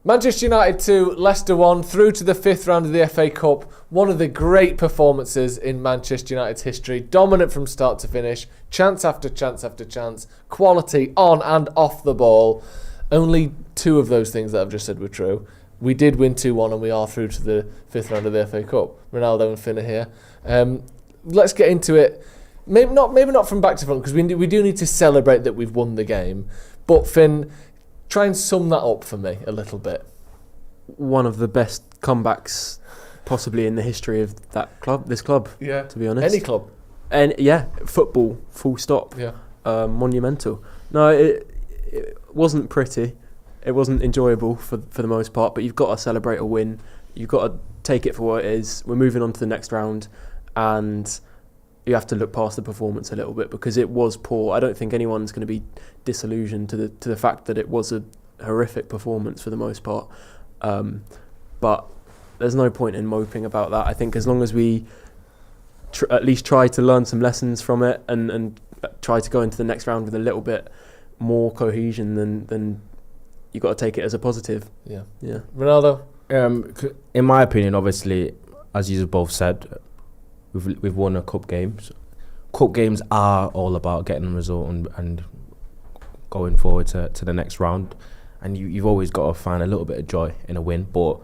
Manchester United 2, Leicester 1, through to the 5th round of the FA Cup. One of the great performances in Manchester United's history. Dominant from start to finish. Chance after chance after chance. Quality on and off the ball. Only 2 of those things that I've just said were true. We did win 2-1 and we are through to the 5th round of the FA Cup. Ronaldo and Finn are here. Let's get into it. Maybe not from back to front, because we do need to celebrate that we've won the game. But Finn, try and sum that up for me a little bit. One of the best comebacks possibly in the history of this club. Yeah. To be honest. Any club. And yeah, football, full stop. Yeah. Monumental. No, it wasn't pretty. It wasn't enjoyable for the most part, but you've got to celebrate a win. You've got to take it for what it is. We're moving on to the next round, and you have to look past the performance a little bit because it was poor. I don't think anyone's going to be disillusioned to the fact that it was a horrific performance for the most part. But there's no point in moping about that. I think as long as we at least try to learn some lessons from it and try to go into the next round with a little bit more cohesion, then you've got to take it as a positive. Yeah. Ronaldo? In my opinion, obviously, as you both said, we've won a cup game. So cup games are all about getting a result and going forward to the next round. And you've always got to find a little bit of joy in a win. But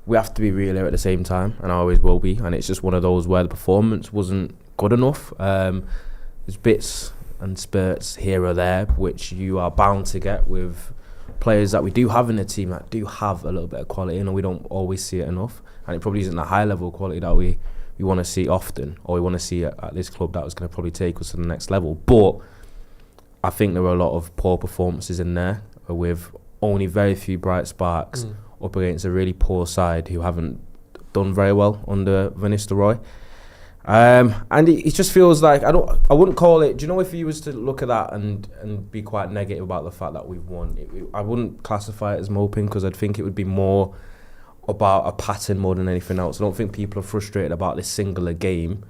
we have to be real here at the same time, and I always will be. And it's just one of those where the performance wasn't good enough. There's bits and spurts here or there, which you are bound to get with players that we do have in the team that do have a little bit of quality, and we don't always see it enough. And it probably isn't the high level quality that we want to see often, or we want to see at this club that was going to probably take us to the next level. But I think there were a lot of poor performances in there with only very few bright sparks up against a really poor side who haven't done very well under Van Nistelrooy. And it just feels like I wouldn't call it. Do you know, if you was to look at that and be quite negative about the fact that we've won, I wouldn't classify it as moping, because I'd think it would be more about a pattern more than anything else. I don't think people are frustrated about this singular game.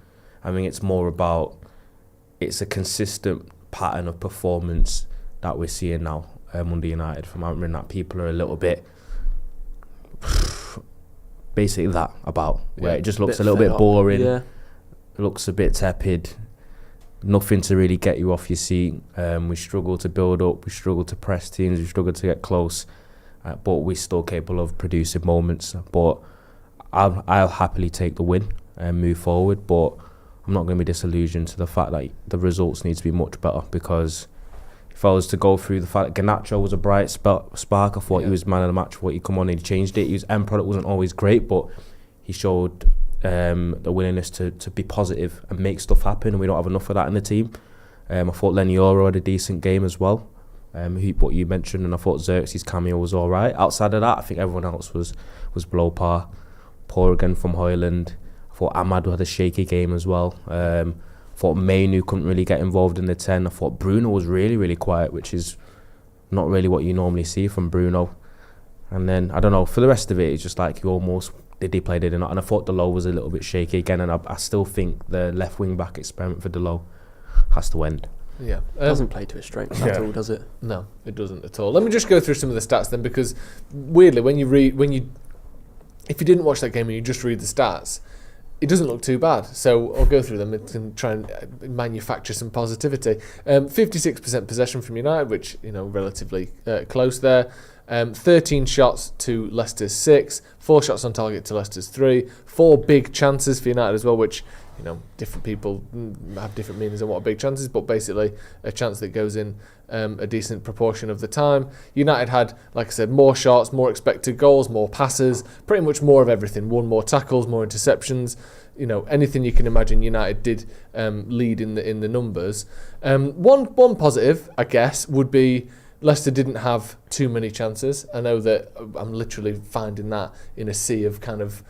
I mean, it's more about it's a consistent pattern of performance that we're seeing now under United from Amrin, that people are a little bit basically that about where it just looks a little bit boring. Yeah. Looks a bit tepid, nothing to really get you off your seat. We struggle to build up, we struggle to press teams, we struggle to get close, but we're still capable of producing moments. But I'll happily take the win and move forward, but I'm not going to be disillusioned to the fact that the results need to be much better, because if I was to go through the fact that Garnacho was a bright spark, I thought he was man of the match, what he come on and he changed it. His end product wasn't always great, but he showed the willingness to be positive and make stuff happen, and we don't have enough of that in the team. I thought Lenioro had a decent game as well, what you mentioned, and I thought Xerxes' cameo was alright. Outside of that, I think everyone else was below par. Poor again from Højlund. I thought Ahmad had a shaky game as well. I thought Mainu couldn't really get involved in the 10. I thought Bruno was really, really quiet, which is not really what you normally see from Bruno. And then, I don't know, for the rest of it, it's just like you almost... Did he play, did he not? And I thought Delo was a little bit shaky again, and I still think the left wing back experiment for Delo has to end. Yeah, doesn't play to his strengths at all, does it? No, it doesn't at all. Let me just go through some of the stats then, because weirdly, if you didn't watch that game and you just read the stats, it doesn't look too bad. So I'll go through them and try and manufacture some positivity. 56% possession from United, which, relatively close there. 13 shots to Leicester's 6, 4 shots on target to Leicester's 3, 4 big chances for United as well, which, different people have different meanings on what a big chance is, but basically a chance that goes in a decent proportion of the time. United had, like I said, more shots, more expected goals, more passes, pretty much more of everything. 1 more tackles, more interceptions. Anything you can imagine, United did lead in the numbers. One positive, I guess, would be Leicester didn't have too many chances. I know that I'm literally finding that in a sea of kind of,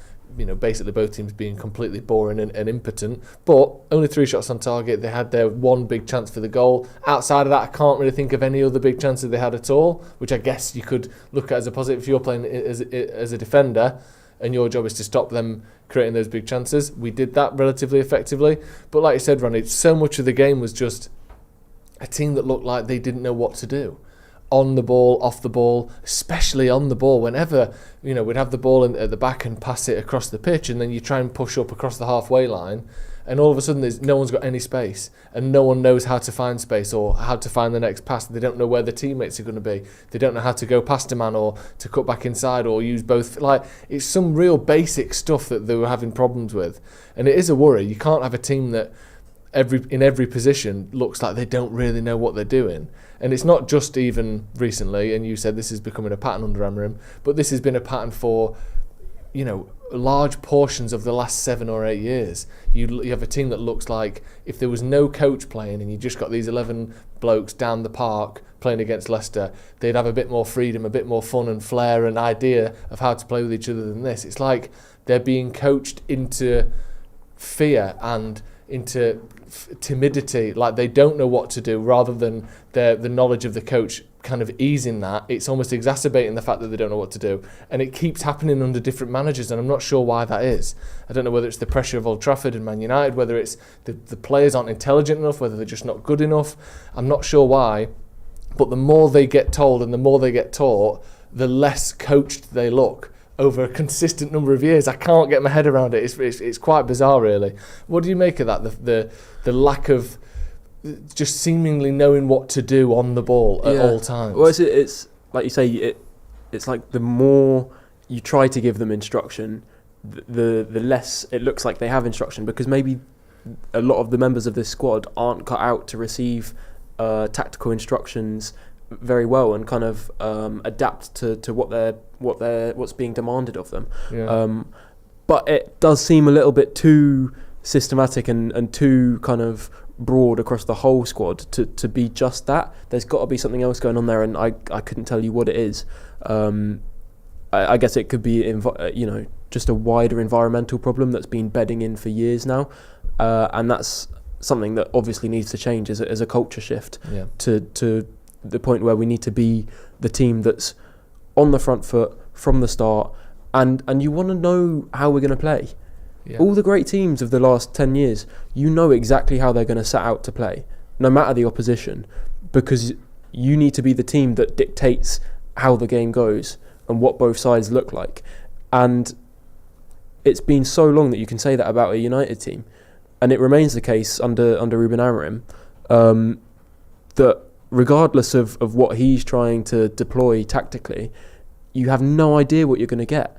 basically both teams being completely boring and impotent, but only 3 shots on target. They had their 1 big chance for the goal. Outside of that, I can't really think of any other big chances they had at all, which I guess you could look at as a positive. If you're playing as a defender and your job is to stop them creating those big chances, we did that relatively effectively. But like you said, Ronny, so much of the game was just a team that looked like they didn't know what to do. on the ball, off the ball, especially on the ball. Whenever, we'd have the ball at the back and pass it across the pitch, and then you try and push up across the halfway line, and all of a sudden no one's got any space, and no one knows how to find space or how to find the next pass. They don't know where the teammates are going to be. They don't know how to go past a man or to cut back inside or use both. Like, it's some real basic stuff that they were having problems with, and it is a worry. You can't have a team that in every position looks like they don't really know what they're doing. And it's not just even recently, and you said this is becoming a pattern under Amorim, but this has been a pattern for, large portions of the last 7 or 8 years. You have a team that looks like if there was no coach playing and you just got these 11 blokes down the park playing against Leicester, they'd have a bit more freedom, a bit more fun and flair and idea of how to play with each other than this. It's like they're being coached into fear and into timidity, like they don't know what to do, rather than the knowledge of the coach kind of easing that. It's almost exacerbating the fact that they don't know what to do, and it keeps happening under different managers, and I'm not sure why that is. I don't know whether it's the pressure of Old Trafford and Man United, whether it's the players aren't intelligent enough, whether they're just not good enough. I'm not sure why, but the more they get told and the more they get taught, the less coached they look over a consistent number of years. I can't get my head around it. It's quite bizarre, really. What do you make of that? The lack of just seemingly knowing what to do on the ball at all times. Well, it's like you say. It's like the more you try to give them instruction, the less it looks like they have instruction, because maybe a lot of the members of this squad aren't cut out to receive tactical instructions very well and kind of adapt to what's being demanded of them. Yeah. But it does seem a little bit too systematic and too kind of broad across the whole squad to be just that. There's got to be something else going on there, and I couldn't tell you what it is. I guess it could be just a wider environmental problem that's been bedding in for years now, and that's something that obviously needs to change as a culture shift. Yeah. To the point where we need to be the team that's on the front foot from the start, and you want to know how we're going to play. Yeah. All the great teams of the last 10 years, you know exactly how they're going to set out to play, no matter the opposition, because you need to be the team that dictates how the game goes and what both sides look like. And it's been so long that you can say that about a United team, and it remains the case under Ruben Amorim, that regardless of what he's trying to deploy tactically, you have no idea what you're going to get.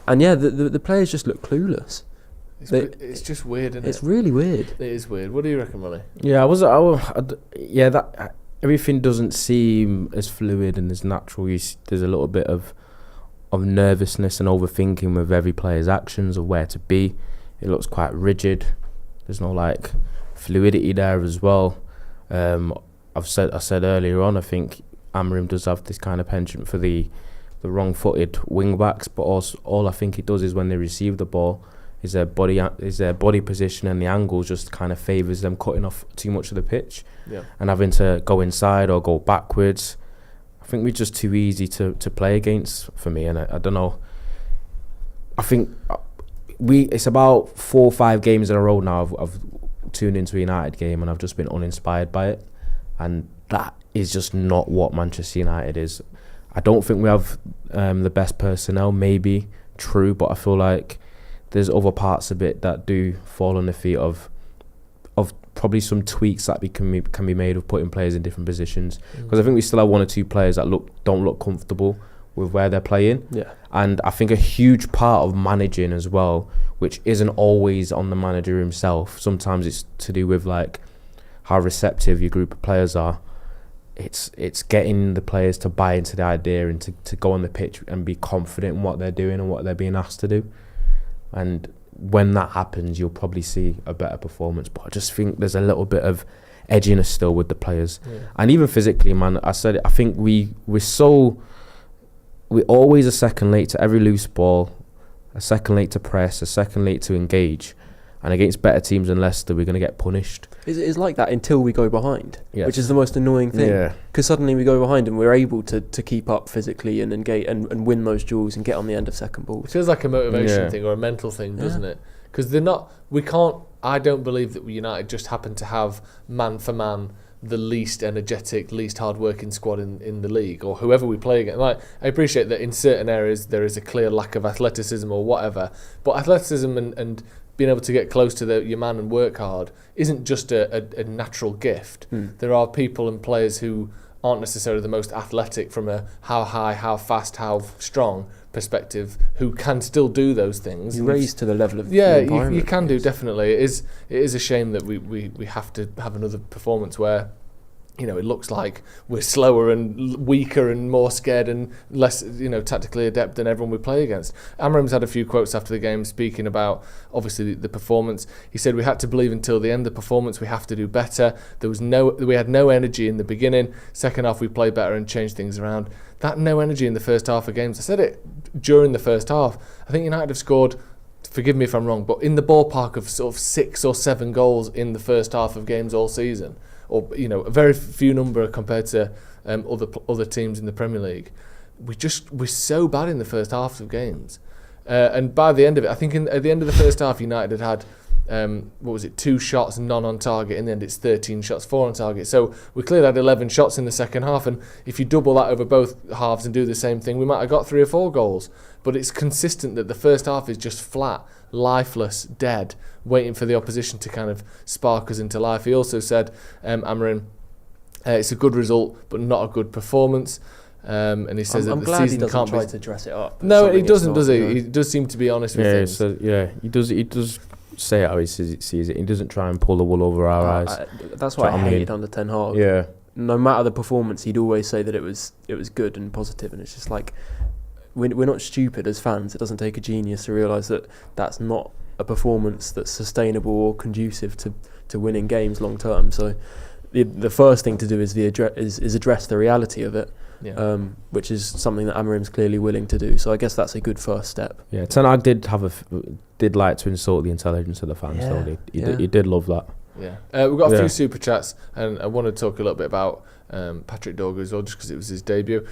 And yeah, the players just look clueless. It's just weird, isn't it? It's really weird. It is weird. What do you reckon, Ronny? Yeah, that everything doesn't seem as fluid and as natural. There's a little bit of nervousness and overthinking with every player's actions of where to be. It looks quite rigid. There's no fluidity there as well. I said earlier on, I think Amorim does have this kind of penchant for the wrong-footed wing-backs, but also all I think it does is when they receive the ball, is their body position and the angle just kind of favours them cutting off too much of the pitch, and having to go inside or go backwards. I think we're just too easy to play against for me, and I don't know. I think it's about 4 or 5 games in a row now I've tuned into a United game and I've just been uninspired by it, and that is just not what Manchester United is. I don't think we have the best personnel, maybe true, but I feel like there's other parts of it that do fall on the feet of probably some tweaks that can be made of putting players in different positions, because I think we still have 1 or 2 players that don't look comfortable with where they're playing. Yeah. And I think a huge part of managing as well, which isn't always on the manager himself, sometimes it's to do with how receptive your group of players are. It's getting the players to buy into the idea and to go on the pitch and be confident in what they're doing and what they're being asked to do. And when that happens, you'll probably see a better performance. But I just think there's a little bit of edginess still with the players. Yeah. And even physically, man, I said it, I think we're always a second late to every loose ball, a second late to press, a second late to engage. And against better teams than Leicester, we're going to get punished. It's like that until we go behind, which is the most annoying thing. Yeah. Because suddenly we go behind and we're able to keep up physically and engage and win those duels and get on the end of second balls. It feels like a motivation thing or a mental thing, doesn't it? Because I don't believe that United just happen to have man for man the least energetic, least hard-working squad in the league, or whoever we play against. Like, I appreciate that in certain areas there is a clear lack of athleticism or whatever, but athleticism and being able to get close to your man and work hard isn't just a natural gift. There are people and players who aren't necessarily the most athletic from a how high, how fast, how strong perspective, who can still do those things. You raise to the level of you can do, definitely. It is a shame that we have to have another performance where, you know, it looks like we're slower and weaker and more scared and less, you know, tactically adept than everyone we play against. Amram's had a few quotes after the game speaking about, obviously, the performance. He said, "We had to believe until the end of the performance. We have to do better. We had no energy in the beginning. Second half, we played better and changed things around." That no energy in the first half of games, I said it during the first half. I think United have scored, forgive me if I'm wrong, but in the ballpark of sort of 6 or 7 goals in the first half of games all season. Or, you know, a very few number compared to other teams in the Premier League. We're so bad in the first half of games, and by the end of it, I think at the end of the first half, United had 2 shots, none on target. In the end, it's 13 shots, 4 on target. So we clearly had 11 shots in the second half, and if you double that over both halves and do the same thing, we might have got 3 or 4 goals. But it's consistent that the first half is just flat, lifeless, dead, waiting for the opposition to kind of spark us into life. He also said, Amarin, it's a good result, but not a good performance. And he says that the season can't try to dress it up. No, he doesn't, does he? He does seem to be honest with things. So, he does say it how he sees it. He doesn't try and pull the wool over our eyes. That's what I hated under Ten Hag. Yeah. No matter the performance, he'd always say that it was good and positive, and it's just like, we're not stupid as fans. It doesn't take a genius to realise that that's not a performance that's sustainable or conducive to winning games long term. So the first thing to do is address the reality of it, which is something that Amarim's clearly willing to do. So I guess that's a good first step. Yeah, Ten Hag did like to insult the intelligence of the fans. So he did love that. Yeah, we've got a few super chats, and I want to talk a little bit about Patrick Dorgu as well, just because it was his debut.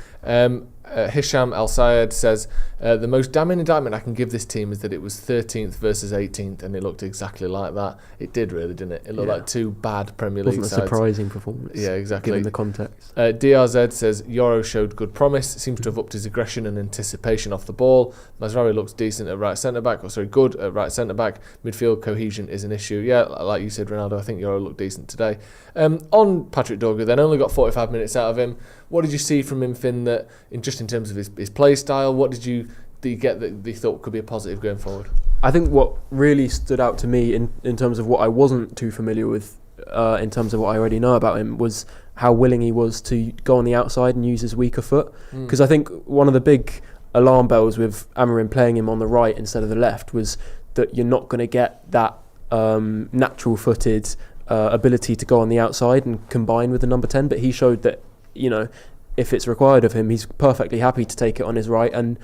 Hisham Al Sayed says, the most damning indictment I can give this team is that it was 13th versus 18th, and it looked exactly like that. It did really, didn't it? It looked like 2 bad Premier League sides. Wasn't a surprising performance. Yeah, exactly. Given the context. DRZ says, Yoro showed good promise, seems to have upped his aggression and anticipation off the ball. Mazraoui looks decent at right centre-back, good at right centre-back. Midfield cohesion is an issue. Yeah, like you said, Ronaldo, I think Yoro looked decent today. On Patrick Dorgu, then, only got 45 minutes out of him. What did you see from him, Finn, that in terms of his play style, what did you get that you thought could be a positive going forward? I think what really stood out to me in terms of what I wasn't too familiar with, in terms of what I already know about him, was how willing he was to go on the outside and use his weaker foot. Because I think one of the big alarm bells with Amarim playing him on the right instead of the left was that you're not going to get that natural-footed ability to go on the outside and combine with the number 10. But he showed that, you know, if it's required of him, he's perfectly happy to take it on his right. And,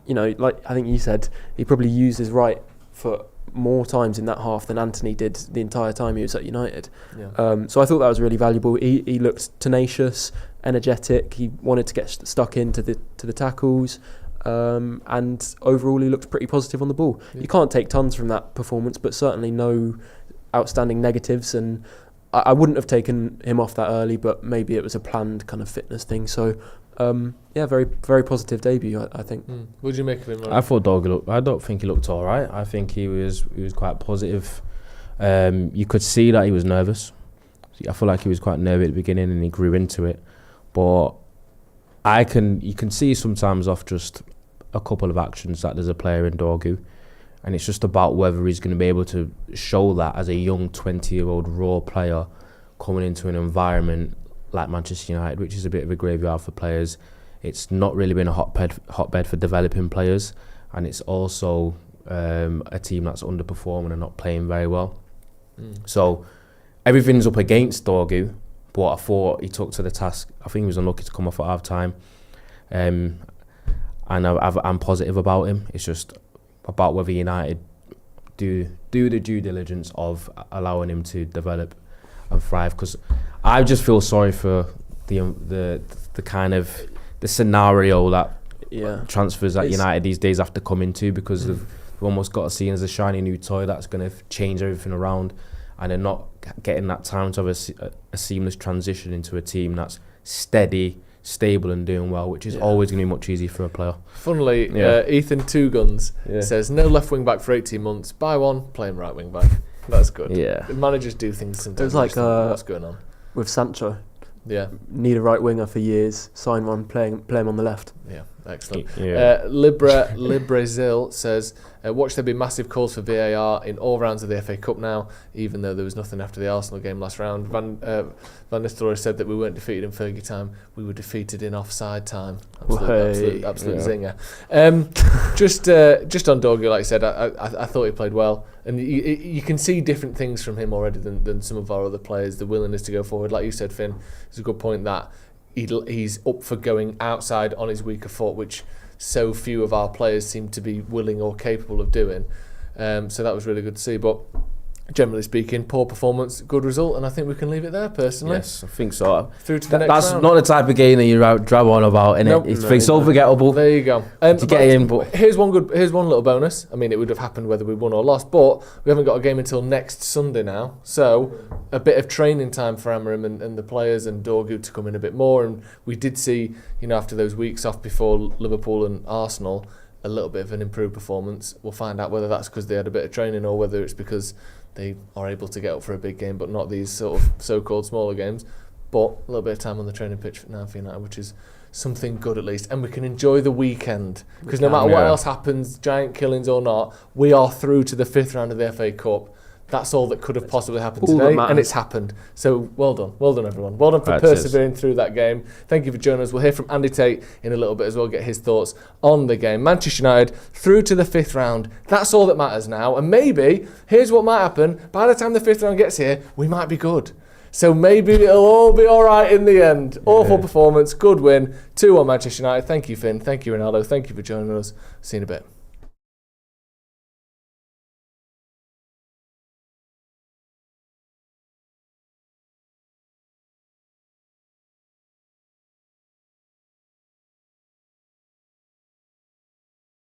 you know, like I think you said, he probably used his right foot more times in that half than Anthony did the entire time he was at United. Yeah. So I thought that was really valuable. He looked tenacious, energetic. He wanted to get stuck into the tackles. And overall, he looked pretty positive on the ball. Yeah. You can't take tons from that performance, but certainly no outstanding negatives. And I wouldn't have taken him off that early, but maybe it was a planned kind of fitness thing. So, very, very positive debut, I think. What did you make of him, Ronny? I thought Dorgu I don't think he looked all right. I think he was quite positive. You could see that he was nervous. I feel like he was quite nervous at the beginning and he grew into it. But you can see sometimes off just a couple of actions that there's a player in Dorgu. And it's just about whether he's going to be able to show that as a young 20-year-old raw player coming into an environment like Manchester United, which is a bit of a graveyard for players. It's not really been a hotbed for developing players, and it's also a team that's underperforming and not playing very well. So everything's up against Dorgu, but I thought he took to the task. I think he was unlucky to come off at half-time. And I'm positive about him. It's just about whether United do the due diligence of allowing him to develop and thrive. Because I just feel sorry for the kind of the scenario that transfers at United these days have to come into, because they've almost got to see him as a shiny new toy that's going to change everything around. and they're not getting that time to have a seamless transition into a team that's steady, stable and doing well, which is always going to be much easier for a player. Funnily, Ethan Two Guns says, no left wing back for 18 months, buy one, play him right wing back. That's good. Yeah. Managers do things sometimes. It was like what's going on? With Sancho. Yeah. Need a right winger for years, sign one, play him on the left. Yeah, excellent. Yeah. Librezil says, watch there be massive calls for VAR in all rounds of the FA Cup now, even though there was nothing after the Arsenal game last round. Van Nistelrooy said that we weren't defeated in Fergie time, we were defeated in offside time. Absolute zinger. Just on Dorgu, like I said, I thought he played well, and you can see different things from him already than some of our other players. The willingness to go forward, like you said, Finn, it's a good point that he's up for going outside on his weaker foot, which so few of our players seem to be willing or capable of doing. So that was really good to see. But generally speaking, poor performance, good result, and I think we can leave it there, personally. Yes, I think so. Through to the next That's round. not the type of game that you drab on about, innit? Nope. It's so forgettable. There you go. To get in, but here's one little bonus. I mean, it would have happened whether we won or lost, but we haven't got a game until next Sunday now. So a bit of training time for Amorim and the players and Dorgu to come in a bit more. And we did see, after those weeks off before Liverpool and Arsenal, a little bit of an improved performance. We'll find out whether that's because they had a bit of training or whether it's because they are able to get up for a big game, but not these sort of so-called smaller games. But a little bit of time on the training pitch now for United, which is something good at least. And we can enjoy the weekend, because no matter what else happens, giant killings or not, we are through to the 5th round of the FA Cup. That's all that could have possibly happened today, and it's happened. So well done everyone. Well done for persevering through that game. Thank you for joining us. We'll hear from Andy Tate in a little bit as well, get his thoughts on the game. Manchester United through to the 5th round. That's all that matters now. And maybe, here's what might happen, by the time the 5th round gets here, we might be good. So maybe it'll all be all right in the end. Awful performance, good win, 2-1 Manchester United. Thank you, Finn. Thank you, Ronaldo. Thank you for joining us. See you in a bit.